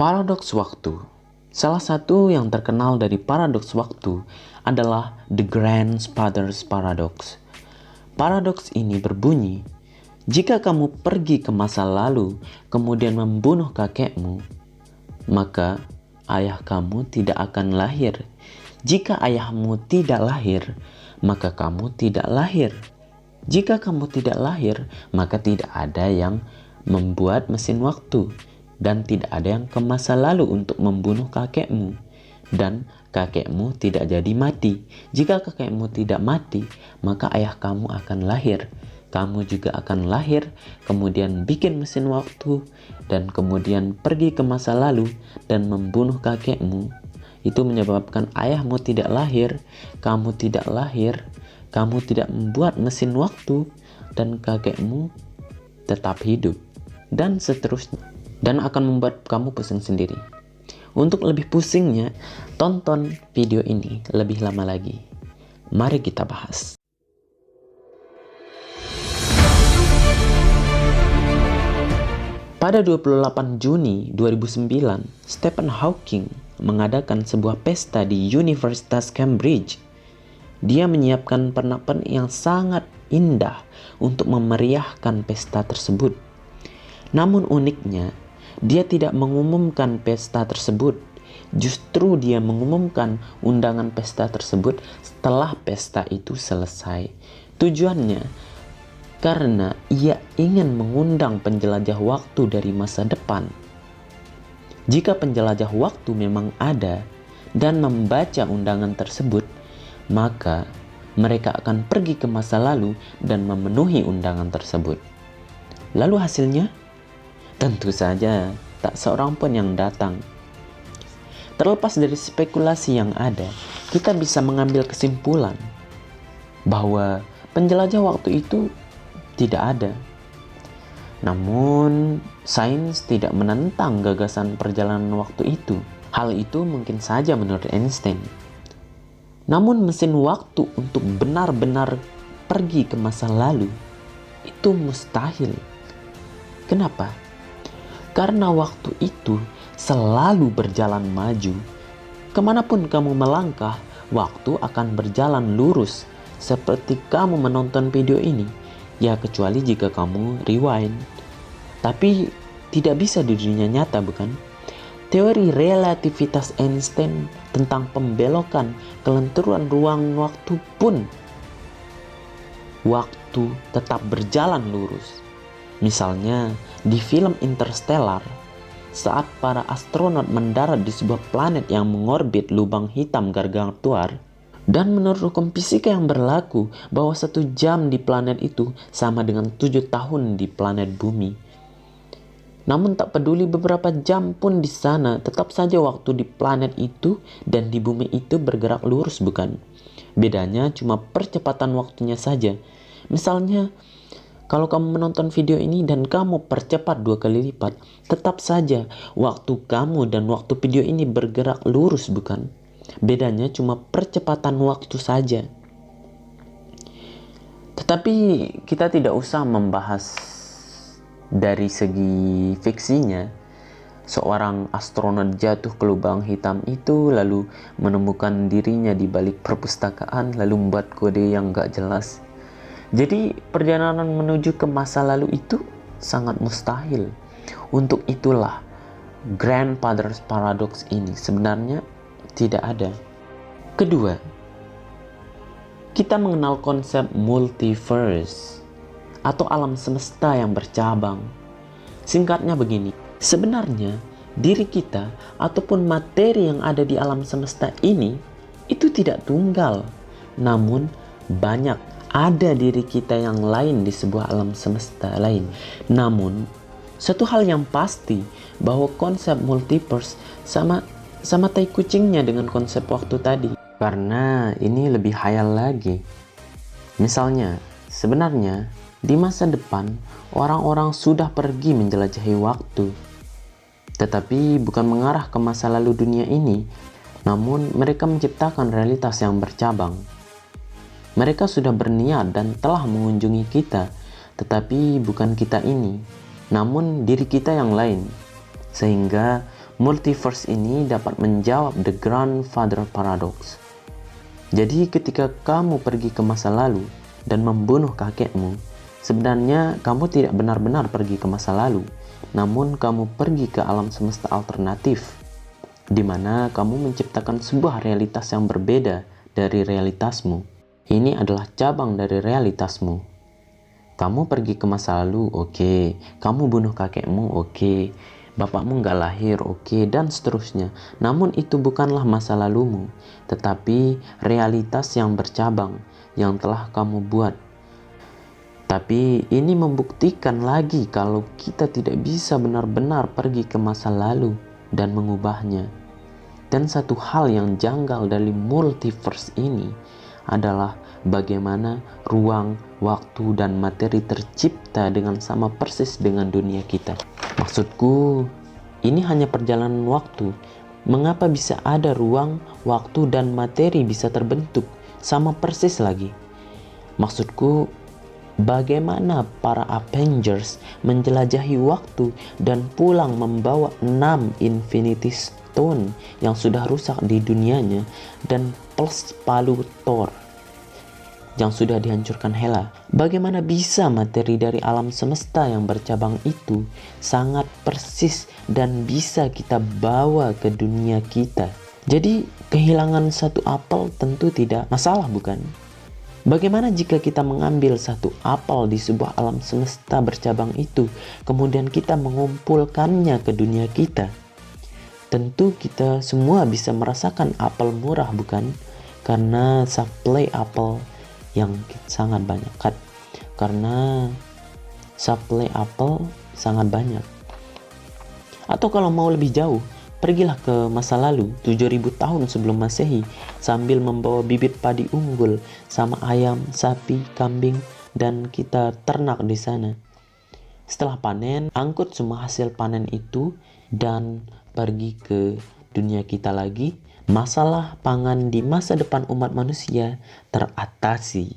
Paradoks waktu. Salah satu yang terkenal dari paradoks waktu adalah The Grandfather's Paradox. Paradoks ini berbunyi, jika kamu pergi ke masa lalu kemudian membunuh kakekmu, maka ayah kamu tidak akan lahir. Jika ayahmu tidak lahir, maka kamu tidak lahir. Jika kamu tidak lahir, maka tidak ada yang membuat mesin waktu. Dan tidak ada yang ke masa lalu untuk membunuh kakekmu. Dan kakekmu tidak jadi mati. Jika kakekmu tidak mati, maka ayah kamu akan lahir. Kamu juga akan lahir, kemudian bikin mesin waktu, dan kemudian pergi ke masa lalu dan membunuh kakekmu. Itu menyebabkan ayahmu tidak lahir, kamu tidak lahir, kamu tidak membuat mesin waktu, dan kakekmu tetap hidup. Dan seterusnya. Dan akan membuat kamu pusing sendiri. Untuk lebih pusingnya, tonton video ini lebih lama lagi. Mari kita bahas. Pada 28 Juni 2009, Stephen Hawking mengadakan sebuah pesta di Universitas Cambridge. Dia menyiapkan pernak-pernik yang sangat indah untuk memeriahkan pesta tersebut. Namun uniknya, dia tidak mengumumkan pesta tersebut. Justru dia mengumumkan undangan pesta tersebut setelah pesta itu selesai. Tujuannya karena ia ingin mengundang penjelajah waktu dari masa depan. Jika penjelajah waktu memang ada dan membaca undangan tersebut, maka mereka akan pergi ke masa lalu dan memenuhi undangan tersebut. Lalu hasilnya? Tentu saja tak seorang pun yang datang. Terlepas dari spekulasi yang ada, kita bisa mengambil kesimpulan bahwa penjelajah waktu itu tidak ada. Namun, sains tidak menentang gagasan perjalanan waktu itu. Hal itu mungkin saja menurut Einstein. Namun mesin waktu untuk benar-benar pergi ke masa lalu itu mustahil. Kenapa? Karena waktu itu selalu berjalan maju. Kemanapun kamu melangkah, waktu akan berjalan lurus. Seperti kamu menonton video ini. Ya kecuali jika kamu rewind. Tapi tidak bisa di dunia nyata, bukan? Teori relativitas Einstein tentang pembelokan kelenturan ruang waktu pun waktu tetap berjalan lurus. Misalnya di film Interstellar, saat para astronot mendarat di sebuah planet yang mengorbit lubang hitam Gargantua, dan menurut hukum fisika yang berlaku bahwa 1 jam di planet itu sama dengan 7 tahun di planet bumi. Namun tak peduli beberapa jam pun di sana, tetap saja waktu di planet itu dan di bumi itu bergerak lurus, bukan? Bedanya cuma percepatan waktunya saja. Misalnya, kalau kamu menonton video ini dan kamu percepat 2 kali lipat, tetap saja waktu kamu dan waktu video ini bergerak lurus, bukan? Bedanya cuma percepatan waktu saja. Tetapi kita tidak usah membahas dari segi fiksinya. Seorang astronot jatuh ke lubang hitam itu lalu menemukan dirinya di balik perpustakaan lalu membuat kode yang gak jelas. Jadi perjalanan menuju ke masa lalu itu sangat mustahil. Untuk itulah Grandfather's Paradox ini sebenarnya tidak ada. Kedua, kita mengenal konsep multiverse atau alam semesta yang bercabang. Singkatnya begini, sebenarnya diri kita ataupun materi yang ada di alam semesta ini itu tidak tunggal, namun banyak. Ada diri kita yang lain di sebuah alam semesta lain. Namun, satu hal yang pasti bahwa konsep multiverse sama tai kucingnya dengan konsep waktu tadi. Karena ini lebih hayal lagi. Misalnya, sebenarnya di masa depan orang-orang sudah pergi menjelajahi waktu. Tetapi bukan mengarah ke masa lalu dunia ini, namun mereka menciptakan realitas yang bercabang. Mereka sudah berniat dan telah mengunjungi kita, tetapi bukan kita ini, namun diri kita yang lain. Sehingga Multiverse ini dapat menjawab the grandfather paradox. Jadi ketika kamu pergi ke masa lalu dan membunuh kakekmu, sebenarnya kamu tidak benar-benar pergi ke masa lalu, namun kamu pergi ke alam semesta alternatif, di mana kamu menciptakan sebuah realitas yang berbeda dari realitasmu. Ini adalah cabang dari realitasmu. Kamu pergi ke masa lalu, oke. Kamu bunuh kakekmu, oke. Bapakmu nggak lahir, oke, dan seterusnya. Namun itu bukanlah masa lalumu, tetapi realitas yang bercabang yang telah kamu buat. Tapi ini membuktikan lagi kalau kita tidak bisa benar-benar pergi ke masa lalu dan mengubahnya. Dan satu hal yang janggal dari multiverse ini adalah bagaimana ruang, waktu, dan materi tercipta dengan sama persis dengan dunia kita. Maksudku, ini hanya perjalanan waktu. Mengapa bisa ada ruang, waktu, dan materi bisa terbentuk sama persis lagi? Maksudku, bagaimana para Avengers menjelajahi waktu dan pulang membawa 6 Infinity Stone yang sudah rusak di dunianya, dan plus palu Thor yang sudah dihancurkan Hela. Bagaimana bisa materi dari alam semesta yang bercabang itu sangat persis dan bisa kita bawa ke dunia kita? Jadi kehilangan satu apel tentu tidak masalah, bukan? Bagaimana jika kita mengambil satu apel di sebuah alam semesta bercabang itu, kemudian kita mengumpulkannya ke dunia kita? Tentu kita semua bisa merasakan apel murah, bukan? Karena supply apel yang sangat banyak. Karena supply apel sangat banyak. Atau kalau mau lebih jauh, pergilah ke masa lalu 7000 tahun sebelum Masehi sambil membawa bibit padi unggul sama ayam, sapi, kambing, dan kita ternak di sana. Setelah panen, angkut semua hasil panen itu dan pergi ke dunia kita lagi. Masalah pangan di masa depan umat manusia teratasi.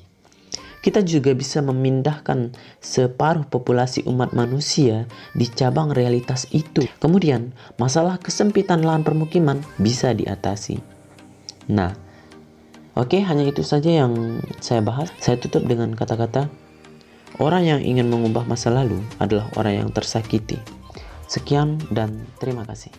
Kita juga bisa memindahkan separuh populasi umat manusia di cabang realitas itu. Kemudian, masalah kesempitan lahan permukiman bisa diatasi. Nah, oke, hanya itu saja yang saya bahas. Saya tutup dengan kata-kata, orang yang ingin mengubah masa lalu adalah orang yang tersakiti. Sekian dan terima kasih.